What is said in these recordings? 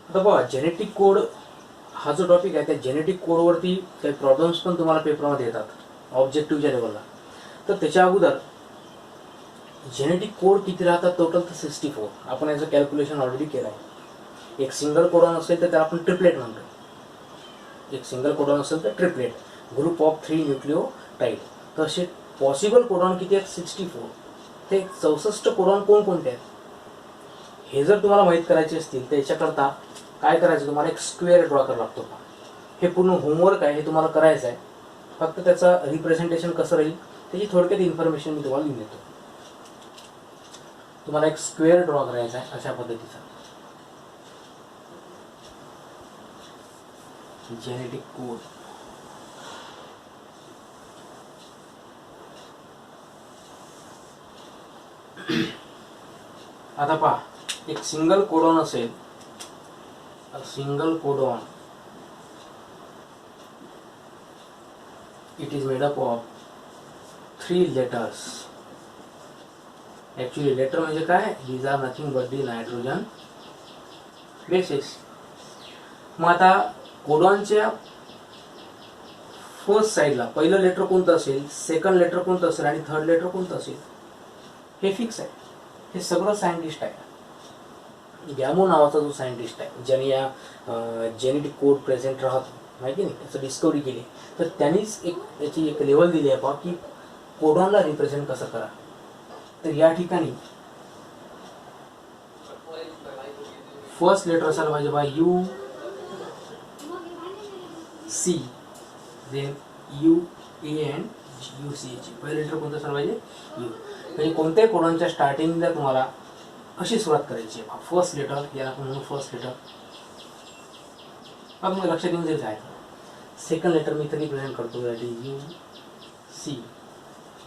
आता बघा genetic code हा जो टॉपिक आहे त्या जेनेटिक कोडवरती काही प्रॉब्लेम्स पण तुम्हाला पेपरमध्ये येतात ऑब्जेक्टिव्हच्या लेवलला. तर त्याच्या अगोदर जेनेटिक कोड किती राहतात टोटल तर 64. आपण याचं कॅल्क्युलेशन ऑलरेडी केलं आहे. एक सिंगल कोडॉन असेल तर त्याला आपण ट्रिपलेट म्हणतो. एक सिंगल कोडॉन असेल तर ट्रिपलेट, ग्रुप ऑफ 3 न्यूक्लिओटाइड. तर असे पॉसिबल कोडॉन किती आहेत 64. ते 64 कोडॉन कोणकोणते आहेत हे जर तुम्हाला माहीत करायचे असतील तर याच्याकरता काय करायचं, तुम्हाला एक स्क्वेअर ड्रॉ करावा लागतो. हे पूर्ण होमवर्क आहे, हे तुम्हाला करायचं आहे. फक्त त्याचं रिप्रेझेंटेशन कसं राहील त्याची थोडक्यात इन्फॉर्मेशन मी तुम्हाला देऊन देतो. तुम्हाला एक स्क्वेअर ड्रॉ करायचा आहे अशा पद्धतीचा. जेनेटिक कोड आता पहा, एक सिंगल कोडॉन असेल, single codon it is made up of 3 letters. Actually letter म्हणजे काय, these are nothing but the nitrogen bases. मग आता कोडॉनच्या फर्स्ट साईडला पहिलं लेटर कोणतं असेल, सेकंड लेटर कोणतं असेल आणि थर्ड लेटर कोणतं असेल हे फिक्स आहे. हे सगळं सायंटिस्ट आहे. गॅमो नावाचा जो सायंटिस्ट आहे ज्याने या जेनेटिक कोड प्रेझेंट राहतो माहिती नाही त्याचं डिस्कवरी केली, तर त्यांनीच याची एक लेवल दिली आहे पहा की कोडॉनला रिप्रेझेंट कसं करा. तर या ठिकाणी फर्स्ट लेटर असायला पाहिजे बा U C, then U A N U C H. पहिलं लेटर कोणतं असायला पाहिजे यू. म्हणजे कोणत्याही कोडॉनच्या स्टार्टिंगला तुम्हाला कशी सुरुवात करायची आहे, फर्स्ट लेटर, याला आपण म्हणून फर्स्ट लेटर. मग मला लक्षात येऊन जाईल काय. सेकंड लेटर मी इथं रिप्रेझेंट करतो, that is you C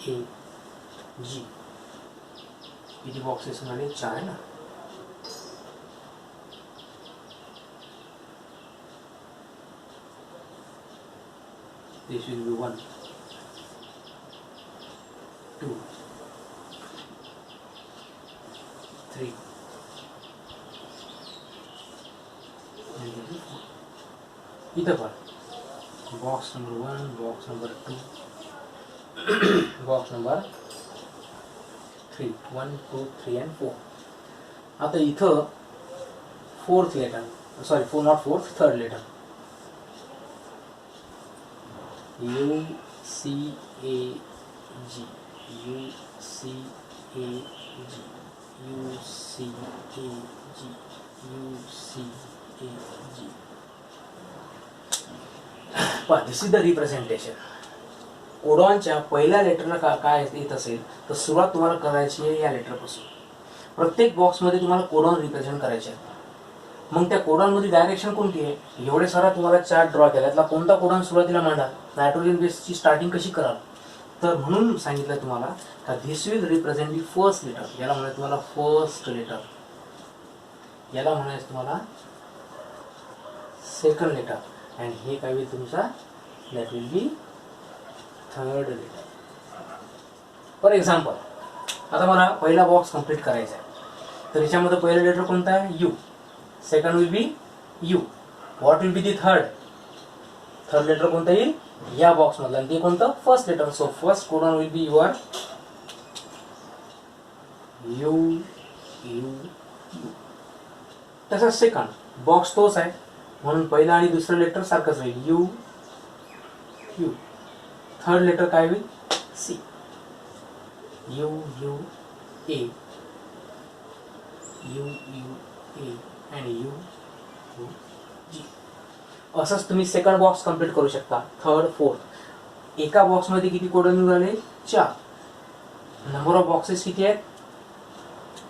A जी. किती बॉक्सेस मध्ये 4 आहे ना. दिस विल बी 1 2 3 इथं पण box number 1, box number 2, box number 3, 1 2 3 and 4. आता इथं fourth letter, sorry not fourth, third letter U C A G, U C A G, U C A G, U C A G. This is the representation. कोडॉनच्या पहिल्या लेटरला काय येत असेल तर सुरुवात तुम्हाला करायची आहे या लेटरपासून. प्रत्येक बॉक्समध्ये तुम्हाला कोडॉन रिप्रेझेंट करायचे आहे. मग त्या कोडॉनमध्ये डायरेक्शन कोणती आहे, एवढे सारा तुम्हाला चार्ट ड्रॉ केला, त्यातला कोणता कोडॉन सुरुवातीला मांडा, नायट्रोजन बेसची स्टार्टिंग कशी कराल. तर म्हणून सांगितलं तुम्हाला का this will represent the first letter. याला म्हणायचं तुम्हाला फर्स्ट लेटर, याला म्हणायचं तुम्हाला सेकंड लेटर, आणि हे काय होईल तुमचा, that will be third letter. For example आता मला पहिला बॉक्स कंप्लीट करायचा आहे, तर याच्यामध्ये पहिलं लेटर कोणतं आहे U, second will be U. What will be the third, third letter कोणतं येईल या बॉक्स मधलं, आणि ते कोणतं first letter. So first codon will be your U U U. तसंच सेकंड बॉक्स तोच आहे म्हणून पहिला आणि दुसरं लेटर सारखंच राहील यू यू. थर्ड लेटर काय होईल C, U U A, U U A आणि यू यू जी. असंच तुम्ही सेकंड बॉक्स कंप्लीट करू शकता, थर्ड फोर्थ. एका बॉक्समध्ये किती कोडॉन निघाले 4. नंबर ऑफ बॉक्सेस किती आहेत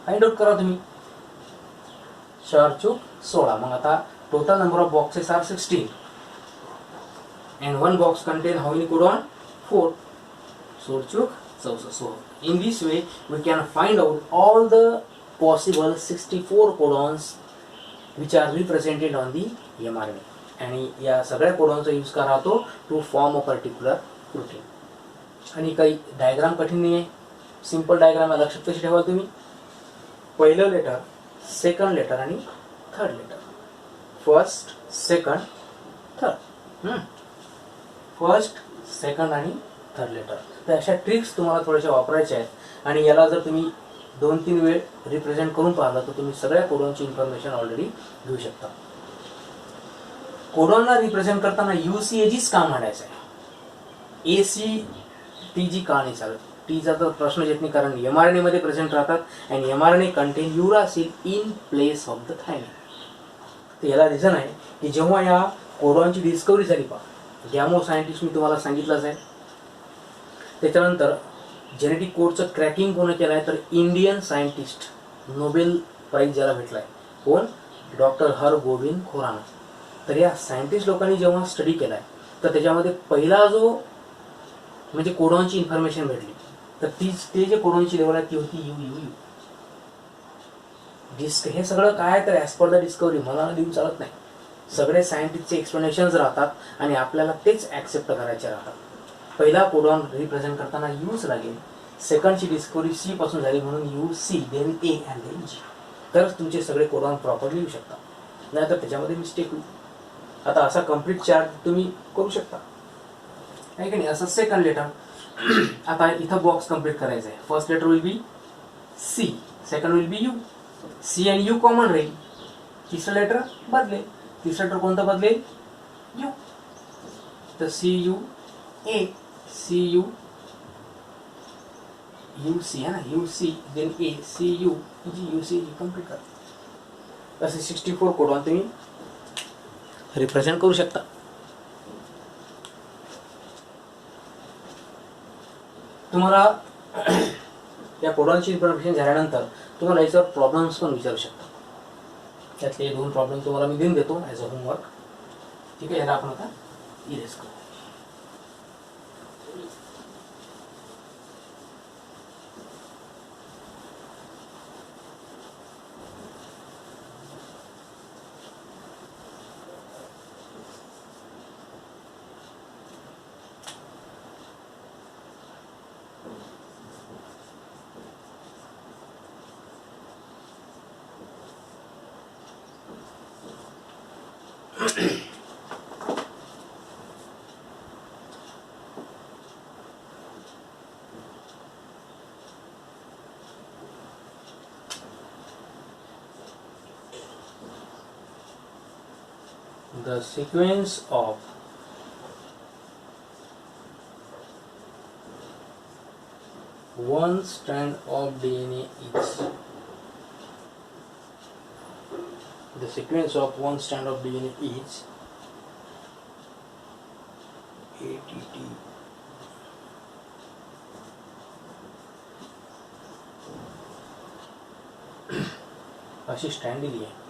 फाइंड आउट करा तुम्ही. 4 चूक 16. मग आता total number of boxes are 16 and one box contain how many codon 4. 4 चूक 64. So in this way we can find out all the possible 64 codons which are represented on the mRNA. आणि या सगळ्या कोडॉनचा use करा राहतो to form a particular protein. आणि काही diagram कठीण नाही आहे, सिंपल डायग्राम आहे. लक्षात कशी ठेवाल तुम्ही, पहिलं लेटर, सेकंड लेटर आणि third letter. First second third, first second आणि थर्ड लेटर. तर अशा ट्रिक्स तुम्हाला थोड्याशा वापरायच्या आहेत आणि याला जर तुम्ही 2-3 वेळ रिप्रेझेंट करून पाहिलं तर तुम्ही सगळ्या कोडॉनची इन्फॉर्मेशन ऑलरेडी घेऊ शकता. कोडॉनला रिप्रेझेंट करताना UCAGच का म्हणायचं आहे, ACTG का नाही चालत. टीचा तर प्रश्न येत नाही, कारण mRNA मध्ये प्रेझेंट राहतात आणि mRNA contain uracil in place of the thymine. तर याला रिझन आहे की जेव्हा या कोडॉनची डिस्कवरी झाली पहा, गॅमो सायंटिस्ट मी तुम्हाला सांगितलंच आहे. त्याच्यानंतर जेनेटिक कोडचं क्रॅकिंग कोण केलं आहे तर इंडियन सायंटिस्ट, नोबेल प्राईज ज्याला भेटला आहे, कोण, डॉक्टर हरगोविंद खुराना. तर या सायंटिस्ट लोकांनी जेव्हा स्टडी केला आहे तर त्याच्यामध्ये पहिला जो म्हणजे कोडॉनची इन्फॉर्मेशन भेटली तर ते जे कोडॉनची लेवल आहे ती होती UUU. हे सगळं काय तर ॲज पर द डिस्कवरी मला देऊन चालत नाही. सगळे सायंटिस्टचे एक्सप्लेनेशन्स राहतात आणि आपल्याला तेच ॲक्सेप्ट करायचे राहतात. पहिला कोडॉन रिप्रेझेंट करताना यूच लागेल, सेकंडची डिस्कवरी C पासून झाली म्हणून UC, then A and then G. तरच तुमचे सगळे कोडॉन प्रॉपरली येऊ शकतात, नाहीतर त्याच्यामध्ये मिस्टेक होईल. आता असा कम्प्लीट चार्ट तुम्ही करू शकता आहे की नाही. असं सेकंड लेटर, आता इथं बॉक्स कम्प्लीट करायचं आहे. First letter will be C, second will be U. C आणि U कॉमन राहील, तिसरं लेटर बदलेल. तिसरं लेटर कोणतं बदलेल, U. तर CUA, CU, UC है ना, UC then A, CU, UC complete करा. असे 64 कोडॉन तुम्ही रिप्रेझेंट करू शकता. तुम्हाला या कोडॉनची इन्फॉर्मेशन झाल्यानंतर तुम्हाला याच्यावर प्रॉब्लेम्स पण विचारू शकता. त्यातले 2 प्रॉब्लेम तुम्हाला मी देऊन देतो ॲज अ होमवर्क. ठीक आहे, याला आपण आता इरेज करू. The sequence of one strand of DNA is, the sequence of one strand of DNA is ATT अशी स्ट्रँड दिली आहे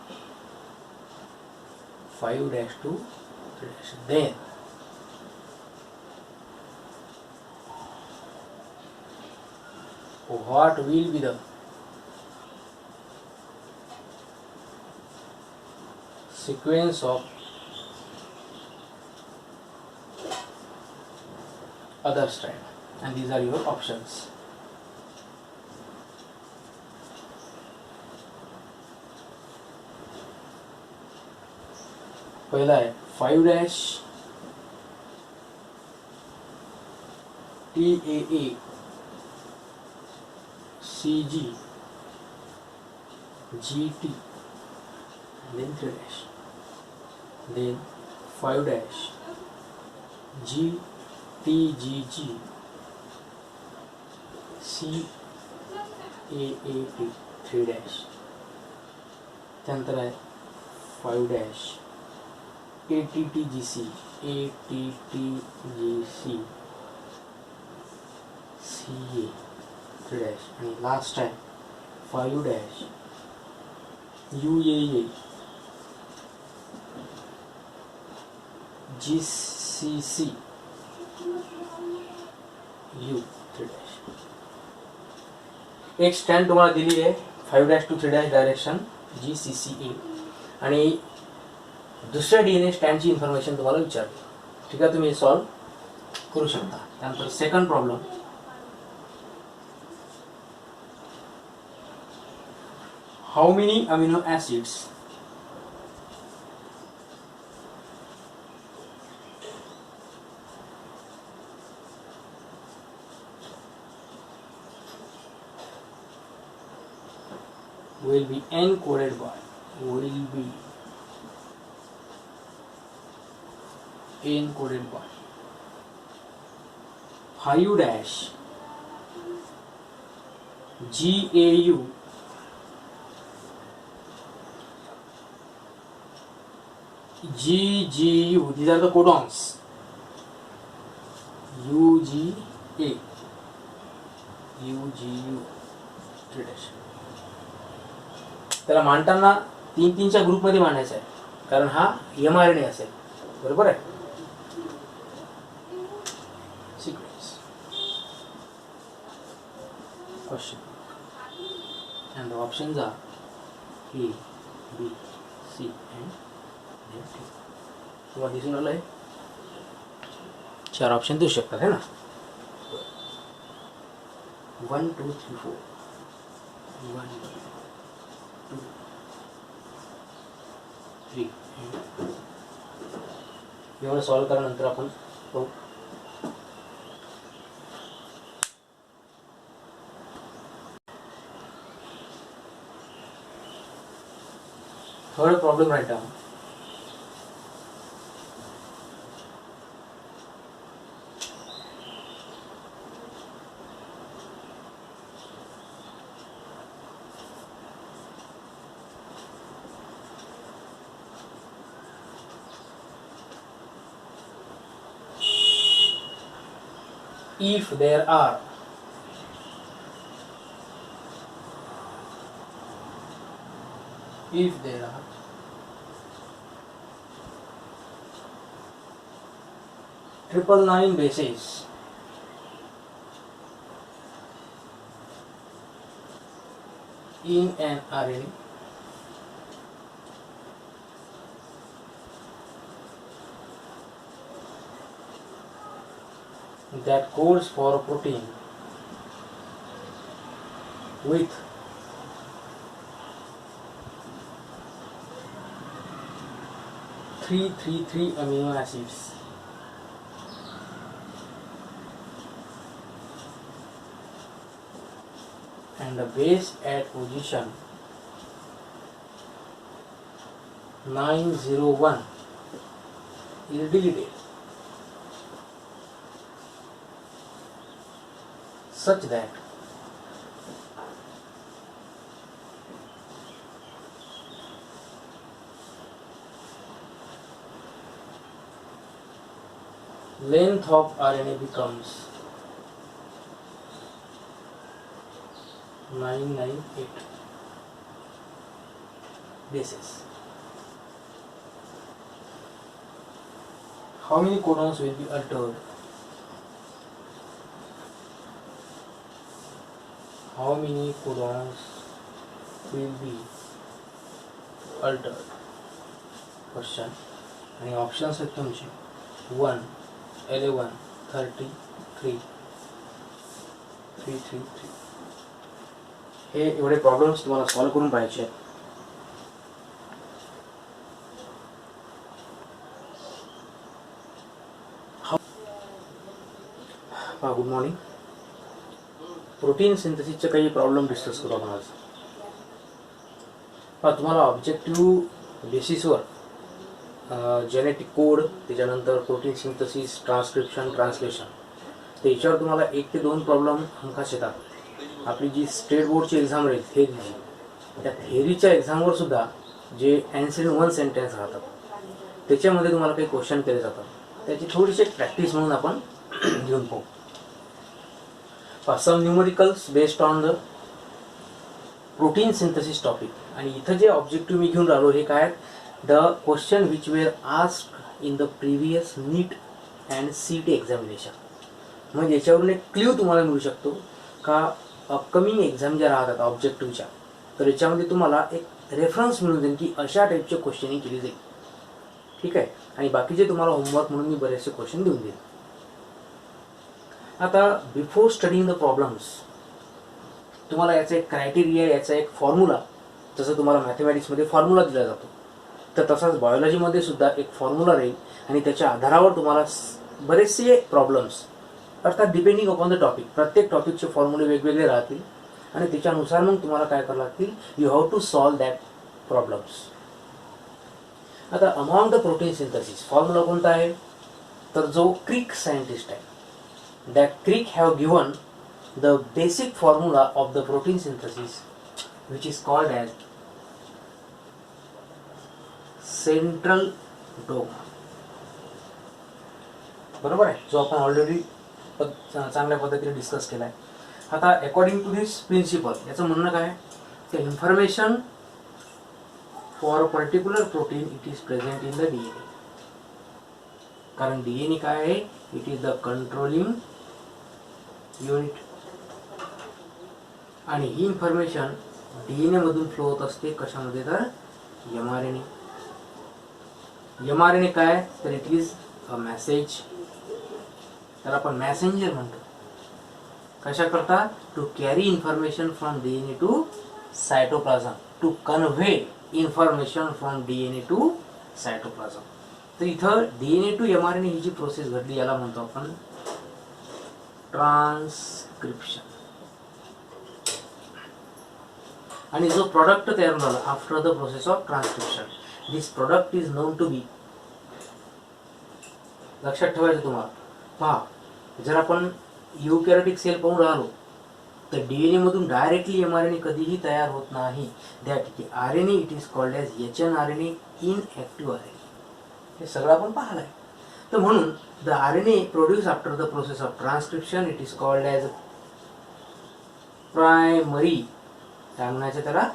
5-2 then what will be the sequence of other strand, and these are your options. पहला है 5' TAA CG GT, then 3', then 5' GTGG CAAT 3', त्यानंतर आहे 5' ATTGC CA 3' आणि last आहे 5' UAA GCC U 3'. एक स्टँड तुम्हाला दिली आहे 5' to 3' डायरेक्शन GCCA आणि दुसऱ्या DNA स्टँडची इन्फॉर्मेशन तुम्हाला विचारली. ठीक आहे, तुम्ही सॉल्व करू शकता. त्यानंतर second problem, how many amino acids will be encoded by, will be encoded by 5 dash GAU GGU, these are the codons, UGA UGU 3 dash. त्याला मांडताना 3-3च्या ग्रुपमध्ये मांडायचं आहे, कारण हा mRNA असेल, बरोबर आहे. Sequence question and the options are A, B, C and D. तुम्हाला दिसून आलं आहे, 4 ऑप्शन देऊ शकतात है ना. 1 2 3 4 1 2 3 एवढं सॉल्व करा, नंतर आपण पाहू. Third problem write down. If there are triple nine bases in an RNA, that codes for a protein with three amino acids and the base at position 901 is deleted such that length of RNA becomes 998 bases. How many codons will be altered? How many codons will be altered? Question. आणि options आहेत तुमचे 1 11 33 333. हे एवढे problems तुम्हाला solve करून पाहिजे. Good morning. Protein सिंथेसिसचे काही problem discuss करू आपण आज. तुम्हाला ऑब्जेक्टिव्ह बेसिसवर जेनेटिक कोड, त्याच्यानंतर प्रोटीन सिंथेसिस, ट्रान्सक्रिप्शन, ट्रान्सलेशन, त्याच्यावर तुम्हाला 1 ते 2 प्रॉब्लेम हमखास येतात. आपली जी स्टेट बोर्डची एक्झाम राहील थेरीची, त्या थेरीच्या एक्झामवर सुद्धा जे ॲन्सर इन 1 सेंटेन्स राहतात त्याच्यामध्ये तुम्हाला काही क्वेश्चन केले जातात. त्याची थोडीशी प्रॅक्टिस म्हणून आपण घेऊन पाहू. Some numericals based on the protein synthesis topic. आणि इथं जे ऑब्जेक्टिव्ह मी घेऊन राहिलो हे काय, the question which were asked in the previous NEET and CET examination. म्हणजे याच्यावरून एक क्ल्यू तुम्हाला मिळू शकतो का अपकमिंग एक्झाम ज्या राहतात ऑब्जेक्टिव्हच्या, तर याच्यामध्ये तुम्हाला एक रेफरन्स मिळून जाईल की अशा टाईपचे क्वेश्चनिंग केली जाईल. ठीक आहे. आणि बाकीचे तुम्हाला होमवर्क म्हणून मी बरेचसे क्वेश्चन देऊन देईल. आता बिफोर स्टडींग द प्रॉब्लेम्स तुम्हाला याचा एक क्रायटेरिया, याचा एक फॉर्म्युला, जसं तुम्हाला मॅथमॅटिक्समध्ये फॉर्म्युला दिला जातो तर तसाच बायोलॉजीमध्ये सुद्धा एक फॉर्म्युला राहील. आणि त्याच्या आधारावर तुम्हाला बरेचसे प्रॉब्लेम्स, अर्थात डिपेंडिंग अपॉन द टॉपिक, प्रत्येक टॉपिकचे फॉर्म्युले वेगवेगळे राहतील आणि त्याच्यानुसार मग तुम्हाला काय करावं लागतील, you have to solve that problems. आता among the protein synthesis formula कोणता आहे, तर जो क्रिक सायंटिस्ट आहे, that Crick have given the basic formula of the protein synthesis which is called as central dogma. बरोबर आहे, जो आपण ऑलरेडी चांगल्या पद्धतीने डिस्कस केला आहे. आता अकॉर्डिंग टू दिस प्रिन्सिपल याचं म्हणणं काय, की information for a particular protein it is present in the DNA. कारण DNA काय आहे, it is the controlling unit, आणि ही इन्फॉर्मेशन DNA मधून फ्लो होत असते कशामध्ये, तर mRNA. mRNA काय, तर इट इज अ मेसेज, तर आपण मॅसेंजर म्हणतो. कशा करता, to carry information from DNA to cytoplasm, to convey information from DNA to cytoplasm. तर इथं DNA टू mRNA ही जी प्रोसेस घडली याला म्हणतो आपण ट्रान्सक्रिप्शन. आणि जो प्रोडक्ट तयार झाला after the process of transcription, this product is known to be, लक्षात ठेवायचं तुम्हाला. पहा, जर आपण युकॅरियोटिक सेल पाहून राहिलो तर DNA मधून डायरेक्टली mRNA कधीही तयार होत नाही. That RNA it is called as hnRNA, इनएक्टिव्ह RNA. हे सगळं आपण पाहिलं आहे. तर म्हणून the RNA produce after the process of transcription it is called as primary, काय म्हणायचं त्याला,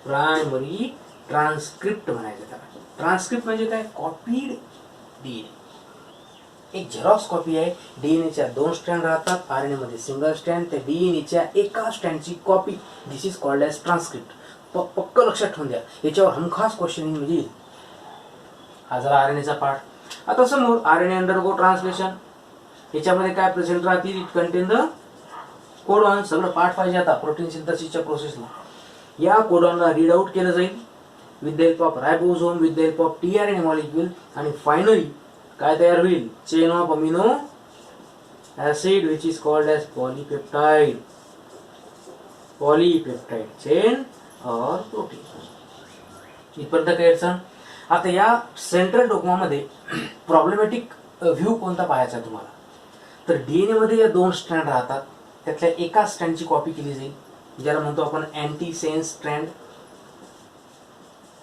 प्रायमरी ट्रान्सक्रिप्ट म्हणायचं त्याला. ट्रान्सक्रिप्ट म्हणजे काय, कॉपीड DNA. एक झेरॉक्स कॉपी आहे. DNAच्या 2 स्ट्रँड राहतात, RNA मध्ये सिंगल स्ट्रँड. त्या DNAच्या एका स्ट्रँडची copy, this is called as transcript. पक्क लक्षात ठेवून द्या, याच्यावर हमखास क्वेश्चन म्हणजे हा झाला RNAचा पार्ट. आता समोर RNA अंडरगो ट्रान्सलेशन, याच्यामध्ये काय प्रेझेंट राहतील, इट कंटेन द कोडॉन. सगळं पार्ट पाहिजे आता प्रोटीन सिंथेसिसच्या प्रोसेसला. या कोडॉनला रीड आउट केलं जाईल with the help of ribosome, with the help of tRNA molecule, आणि फायनली काय तयार होईल, chain of amino acid which is called as polypeptide. Polypeptide chain और प्रोटीन. इथपर्यंत काय अडचण. आता या सेंट्रल डोग्मामध्ये प्रॉब्लेमॅटिक व्ह्यू कोणता पाहायचा तुम्हाला, तर DNA मध्ये या 2 स्ट्रँड राहतात, त्यातल्या एका स्ट्रँडची कॉपी केली जाईल, ज्याला म्हणतो आपण अँटीसेन्स स्ट्रँड.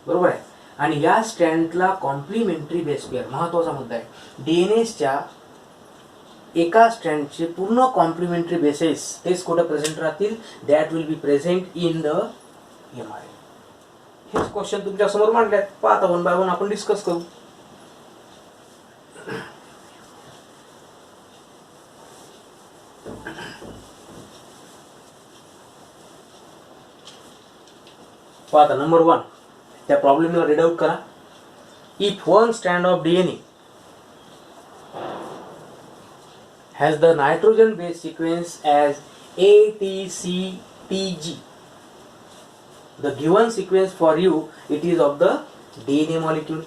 बरोबर आहे. आणि या स्ट्रँडला कॉम्प्लिमेंटरी बेस पेअर, महत्वाचा मुद्दा आहे. DNAच्या एका स्ट्रँडचे पूर्ण कॉम्प्लिमेंटरी बेसेस तेच कुठे प्रेझेंट राहतील, that will be present in the mRNA. हेच क्वेश्चन तुमच्या समोर मांडल्यात. पाहता 1 बाय 1 आपण डिस्कस करू. पाहता नंबर 1, त्या प्रॉब्लेमला रीड आउट करा. If one strand of DNA has the nitrogen base sequence as ATCTG, the given sequence for you it is of the DNA molecule.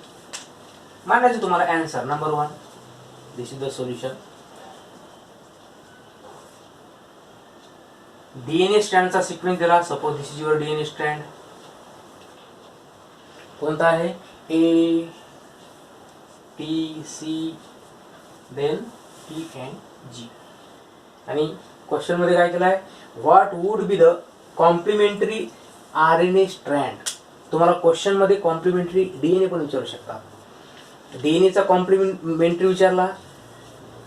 मांडायचं तुम्हाला answer number 1. This is the solution. DNA स्ट्रँडचा sequence दिला. Suppose this is your DNA strand. कोणता आहे, A T C then T and G. आणि question मध्ये काय केलं आहे, what would be the complementary RNA strand. तुम्हाला क्वेश्चन मध्ये कॉम्प्लिमेंटरी DNA पण विचारू शकता. DNAचा कॉम्प्लिमेंटरी विचारला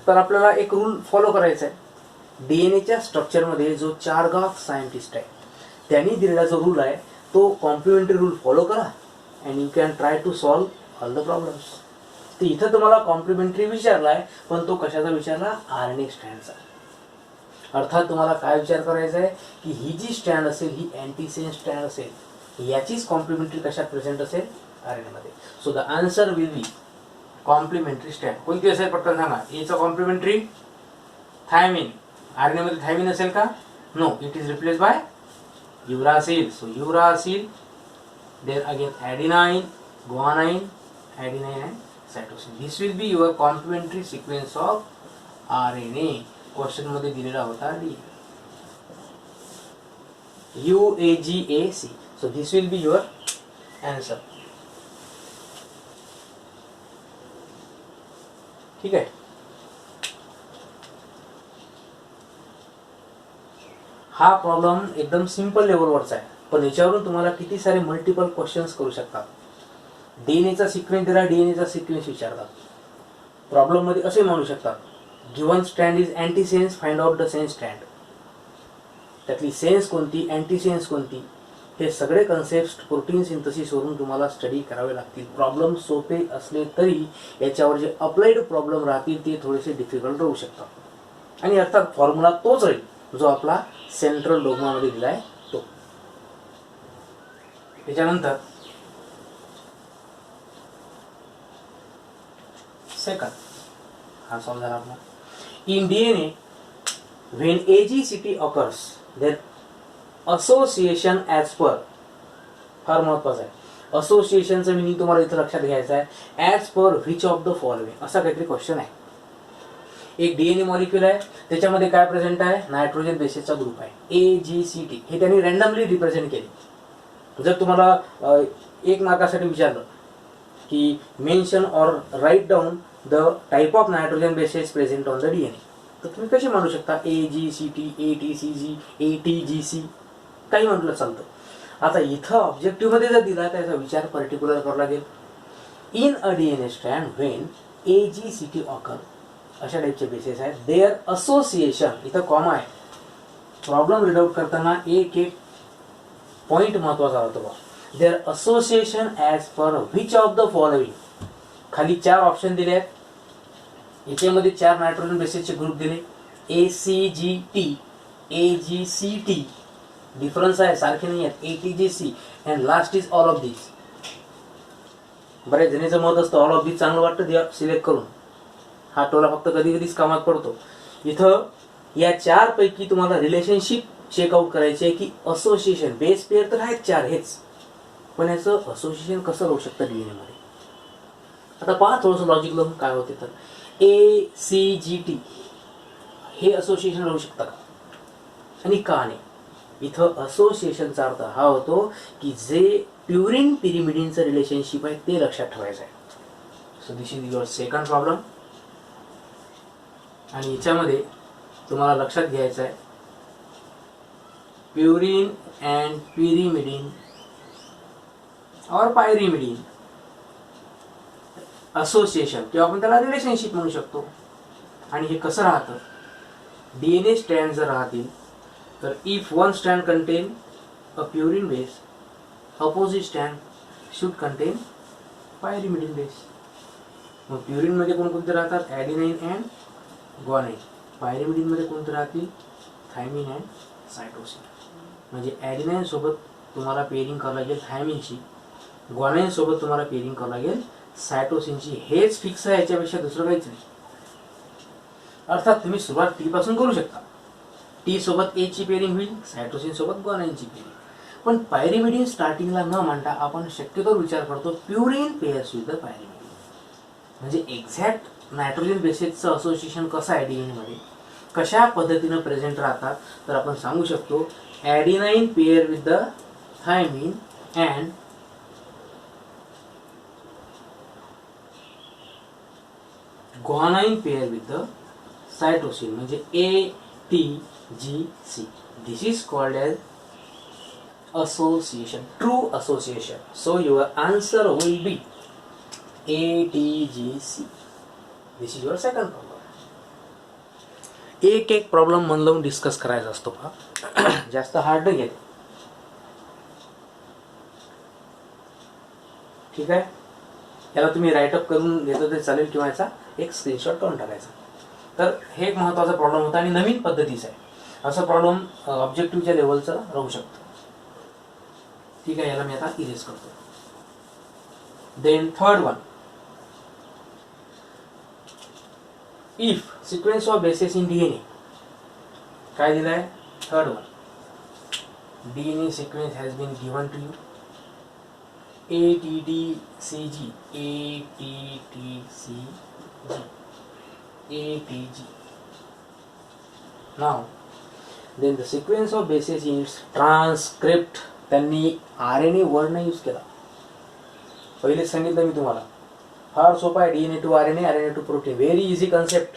तर आपल्याला एक रूल फॉलो करायचा आहे. DNAच्या स्ट्रक्चरमध्ये जो चार्गाफ सायंटिस्ट आहे त्यांनी दिलेला जो रूल आहे तो कॉम्प्लिमेंटरी रूल फॉलो करा and you can try to solve all the problems. तर इथं तुम्हाला कॉम्प्लिमेंटरी विचारलाय, पण तो कशाचा विचारला, RNA स्ट्रँडचा. अर्थात तुम्हाला काय विचार करायचा आहे की ही जी स्ट्रँड असेल ही अँटीसेन्स स्ट्रँड असेल, याचीच कॉम्प्लिमेंटरी कशात प्रेझेंट असेल, RNA मध्ये. So the answer will be complementary strand. कोणती असेल पटकन सांगा. एचा कॉम्प्लिमेंटरी थायमिन. RNA मध्ये थायमिन असेल का, no, it is replace by uracil. So uracil. Then again adenine, guanine, adenine and cytosine. This will be your complementary sequence of RNA. Question मध्ये दिलेला होता D. UAGAC. So this will be your answer. ठीक आहे. हा problem एकदम simple लेवलवरचा आहे, पण याच्यावरून तुम्हाला किती सारे मल्टिपल क्वेश्चन्स करू शकतात. डीएनएचा सिक्वेन्स दिला, डीएनएचा सिक्वेन्स विचारतात. प्रॉब्लेम मध्ये असे म्हणू शकतात, given strand is anti sense, find out the sense strand. त्यातली सेन्स कोणती, अँटी सेन्स कोणती, हे सगळे कन्सेप्ट प्रोटीन सिंथेसिस वरून तुम्हाला स्टडी करावे लागतील. प्रॉब्लेम सोपे असले तरी याच्यावर जे अप्लाइड प्रॉब्लेम राहतील ते थोडेसे डिफिकल्ट राहू शकतात. आणि अर्थात फॉर्म्युला तोच राहील जो आपला सेंट्रल डोग्मामध्ये दिलाय तो. त्याच्यानंतर सेकंड हा सॉल्व झाला आपला. In DNA when AGCT occurs then association as पर, फार महत्वाचं आहे. असोसिएशनचं मिनिंग तुम्हाला इथं लक्षात घ्यायचं आहे. As per which of the following असा काहीतरी क्वेश्चन आहे. एक डीएनए मॉलिक्युल आहे, त्याच्यामध्ये काय प्रेझेंट आहे, नायट्रोजन बेसेसचा ग्रुप आहे AGCT. हे त्यांनी रँडमली रिप्रेझेंट केले. जर तुम्हाला एक मार्कासाठी विचारलं की mention or write down the type of nitrogen bases present on the DNA, तर तुम्ही कसे म्हणू शकता AGCT, ATCG, ATGC, काही म्हटलं चालतं. आता इथं ऑब्जेक्टिव्ह मध्ये जर दिला त्याचा विचार पर्टिक्युलर करावा लागेल. In a DNA strand when AGCT occur, अशा टाईपचे बेसेस आहेत. देअर असोसिएशन, इथं कॉमा आहे. प्रॉब्लेम रीड आउट करताना एक एक पॉइंट महत्वाचा राहतो बा. Their association as per which of the following. खाली 4 ऑप्शन दिले आहेत. याच्यामध्ये 4 नायट्रोजन बेसेसचे ग्रुप दिले, ACGT, AGCT, डिफरन्स आहे, सारखे नाही आहेत, ATGC, and last is all of this. बऱ्याच जणीचं मत असतं ऑल ऑफ दिस चांगलं वाटतं द्या सिलेक्ट करून. हा टोला फक्त कधी कधीच कामात पडतो. इथं या 4 पैकी तुम्हाला रिलेशनशिप चेकआउट करायची आहे की असोसिएशन. बेस पेअर तर आहेत 4 हेच, पण याचं असोसिएशन कसं राहू शकतं डीएनए मध्ये. आता पहा थोडंसं लॉजिक लावून काय होते. तर ACGT हे असोसिएशन राहू शकतं का आणि का नाही. इथं असोसिएशनचा अर्थ हा होतो की जे प्युरिन पिरिमिडिनचं रिलेशनशिप आहे ते लक्षात ठेवायचं आहे. So this is your second problem. आणि याच्यामध्ये तुम्हाला लक्षात घ्यायचं आहे प्युरिन अँड पिरिमिडिन और पायरिमिडिन असोसिएशन, किंवा आपण त्याला रिलेशनशिप म्हणू शकतो. आणि हे कसं राहतं, डीएनए स्ट्रँड जर राहतील तर if one strand contain a purine base, opposite strand should content pyrimidine base. मग प्युरिनमध्ये कोणकोणते राहतात, ॲडिनाइन अँड ग्वानाइन. पायरिमिडिनमध्ये कोणते राहतील, थायमिन अँड सायटोसिन. म्हणजे ॲडिनाइन सोबत तुम्हाला पेअरिंग करावं लागेल थायमिनची, ग्वानाइन सोबत तुम्हाला पेअरिंग करावं लागेल सायटोसिनची. हेच फिक्स आहे, याच्यापेक्षा दुसरं काहीच नाही. अर्थात तुम्ही सुरुवात टी पासून करू शकता. टी सोबत ए ची पेअरिंग होईल, सायटोसिन सोबत ग्वानाइनची पेअरिंग. पण पायरिमिडिन स्टार्टिंगला न मांडता आपण शक्यतो विचार करतो purine pairs with the pyrimidine. म्हणजे एक्झॅक्ट नायट्रोजन बेसेसचं असोसिएशन कसं आहे डीएनए मध्ये, कशा पद्धतीनं प्रेझेंट राहतात, तर आपण सांगू शकतो adenine pair with the thymine and guanine pair with the cytosine, म्हणजे ATGC. This is called as association, true association. So your answer will be ATGC. This is your second problem. एक एक problem मन लावून discuss करायचा असतो पहा, जास्त hard नाही. ठीक आहे, याला तुम्ही राईटअप करून घेतलं तरी चालेल किंवा याचा एक स्क्रीनशॉट काढून टाकायचा. तर हे एक महत्त्वाचा प्रॉब्लेम होता आणि नवीन पद्धतीचा आहे. असा प्रॉब्लेम ऑब्जेक्टिव्हच्या लेवलचा राहू शकतो. ठीक आहे, याला मी आता इरेज करतो. Then third one, if sequence of bases in DNA, काय दिलाय, third one, DNA sequence has been given to you, ATTCG, ATTCG, ATG. Now then the sequence of bases in its transcript. त्यांनी RNA word नाही use केला. पहिलेच सांगितलं मी तुम्हाला, फार सोपा आहे. DNA to RNA, RNA to protein, very easy concept.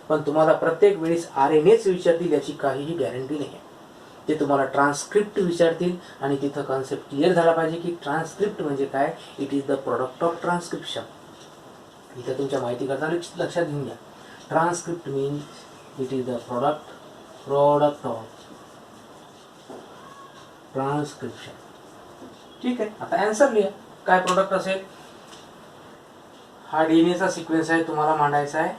पण तुम्हाला प्रत्येक वेळेस RNAच विचारतील याची काहीही गॅरंटी नाही आहे. ते तुम्हाला ट्रान्सक्रिप्ट विचारतील आणि तिथं कन्सेप्ट क्लिअर झाला पाहिजे की ट्रान्सक्रिप्ट म्हणजे काय. It is the product of transcription. इथं तुमच्या माहितीकरता लक्षात घेऊन घ्या. Transcript means it is the product of transcription. ठीक आहे. आता आन्सर लिहा. काय प्रोडक्ट असेल. हा DNAचा सिक्वेन्स आहे, तुम्हाला मांडायचा आहे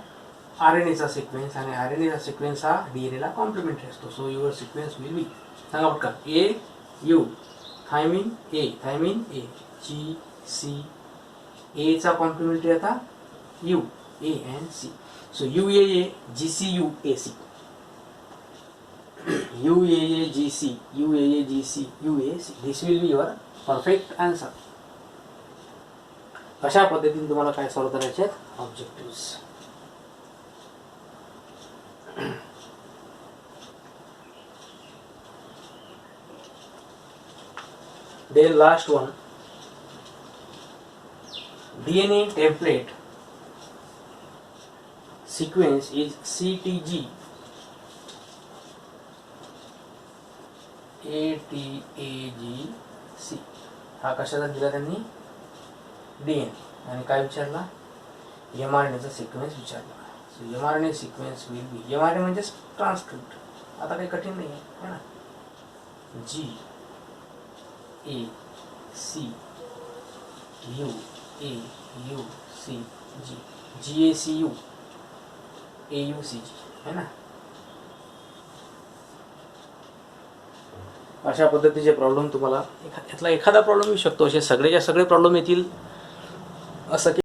RNAचा सिक्वेन्स, आणि RNAचा सिक्वेन्स हा DNA ला कॉम्प्लिमेंटरी असतो. So your sequence will be, सांगा पटकन, AU thymine A GC, A चा कॉम्प्लिमेंटरी आता U A and C. So UAA GCU AC, UAA GC UAA GC UAC. This will be your perfect answer. अशा पद्धतीने तुम्हाला काय solve करायचे आहेत objectives. Then last one, DNA template sequence is CTG ATAGC. हा कशाचा दिला त्यांनी, DNA, आणि काय विचारला, mRNA चा सिक्वेन्स विचारला. So mRNA sequence will B, mRNA म्हणजे ट्रान्सक्रिप्ट, आता काही कठीण नाही आहे ना. GACUAUCG GACUAUCG है ना. अशा पद्धतीचे प्रॉब्लेम तुम्हाला यातला एखादा प्रॉब्लेम येऊ शकतो. असे सगळेच्या सगळे प्रॉब्लेम येतील असं की